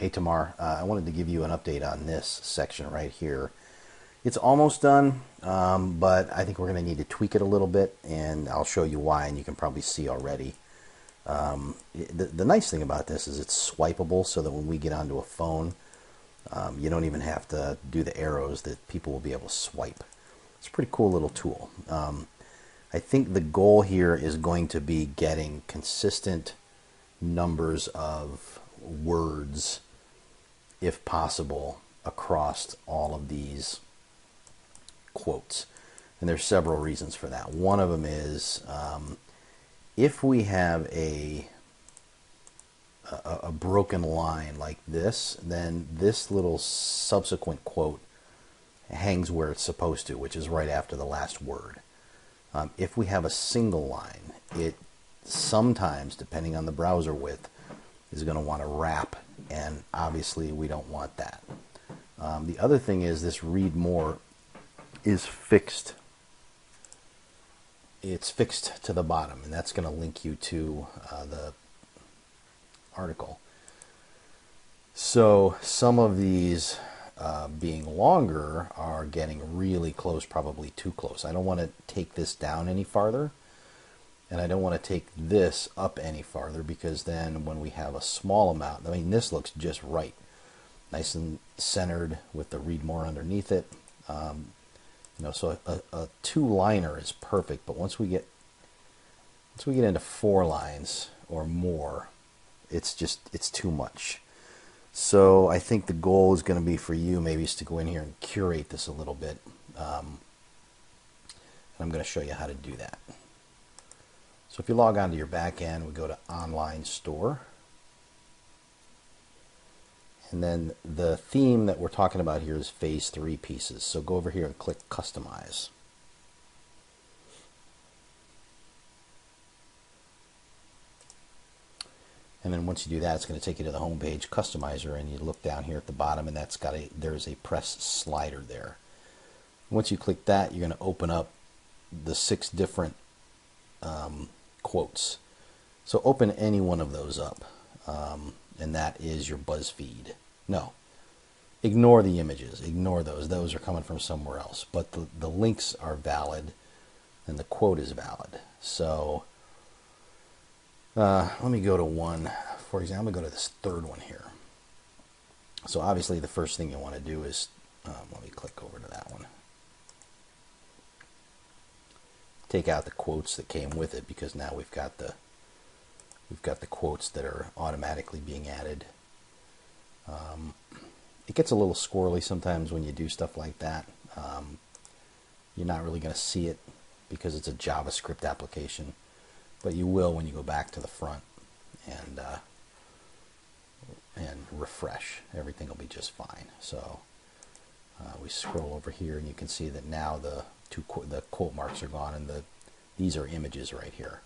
Hey Tamar, I wanted to give you an update on this section right here. It's almost done, but I think we're going to need to tweak it a little bit, and I'll show you why, and you can probably see already. The nice thing about this is it's swipeable, so that when we get onto a phone, you don't even have to do the arrows, that people will be able to swipe. It's a pretty cool little tool. I think the goal here is going to be getting consistent numbers of words, if possible, across all of these quotes. And there's several reasons for that. One of them is if we have a broken line like this, then this little subsequent quote hangs where it's supposed to, which is right after the last word. If we have a single line, it sometimes, depending on the browser width, is going to want to wrap, and obviously we don't want that. The other thing is this read more is fixed. It's fixed to the bottom, and that's going to link you to the article. So some of these being longer are getting really close, probably too close. I don't want to take this down any farther, and I don't want to take this up any farther, because then when we have a small amount, I mean, this looks just right. Nice and centered with the read more underneath it. So a two-liner is perfect, but once we get into 4 lines or more, it's too much. So I think the goal is going to be for you maybe is to go in here and curate this a little bit. And I'm going to show you how to do that. So if you log on to your back end, we go to Online Store. And then the theme that we're talking about here is Phase 3 pieces. So go over here and click Customize. And then once you do that, it's going to take you to the home page, Customizer, and you look down here at the bottom, and there's a press slider there. Once you click that, you're going to open up the 6 different quotes. So open any one of those up, and that is your BuzzFeed. No, ignore the images. Ignore those. Those are coming from somewhere else. But the links are valid, and the quote is valid. So let me go to one. For example, I'm going to go to this third one here. So obviously the first thing you want to do is, let me click over to that one. Take out the quotes that came with it, because now we've got the quotes that are automatically being added. It gets a little squirrely sometimes when you do stuff like that. You're not really going to see it because it's a JavaScript application, but you will when you go back to the front and refresh. Everything will be just fine. So we scroll over here, and you can see that now the quote marks are gone, and these are images right here.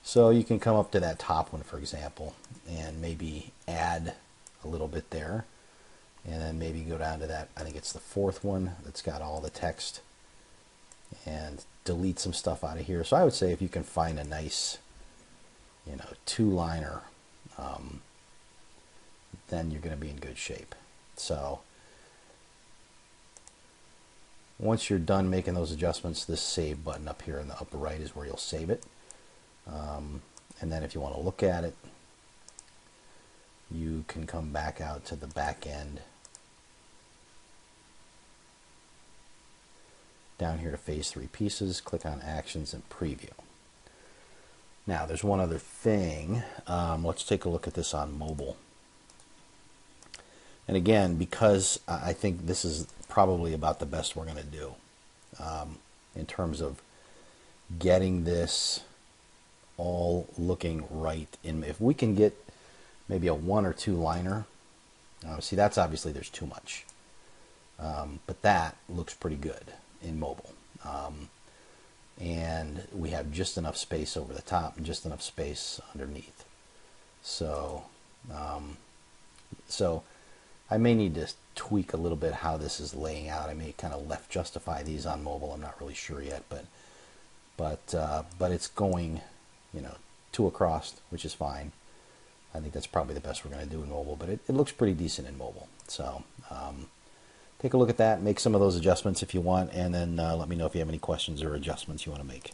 So you can come up to that top one, for example, and maybe add a little bit there, and then maybe go down to that, I think it's the 4th one that's got all the text, and delete some stuff out of here. So I would say if you can find a nice, 2-liner, then you're going to be in good shape. So once you're done making those adjustments, this save button up here in the upper right is where you'll save it. And then if you want to look at it, you can come back out to the back end, down here to Phase 3 pieces, click on Actions and Preview. Now there's one other thing. Let's take a look at this on mobile. And again, because I think this is probably about the best we're going to do in terms of getting this all looking right. If we can get maybe a 1 or 2-liner, see, that's obviously there's too much, but that looks pretty good in mobile, and we have just enough space over the top and just enough space underneath. So I may need to tweak a little bit how this is laying out. I may kind of left justify these on mobile. I'm not really sure yet, but it's going 2 across, which is fine. I think that's probably the best we're going to do in mobile, but it looks pretty decent in mobile. So take a look at that, make some of those adjustments if you want, and then let me know if you have any questions or adjustments you want to make.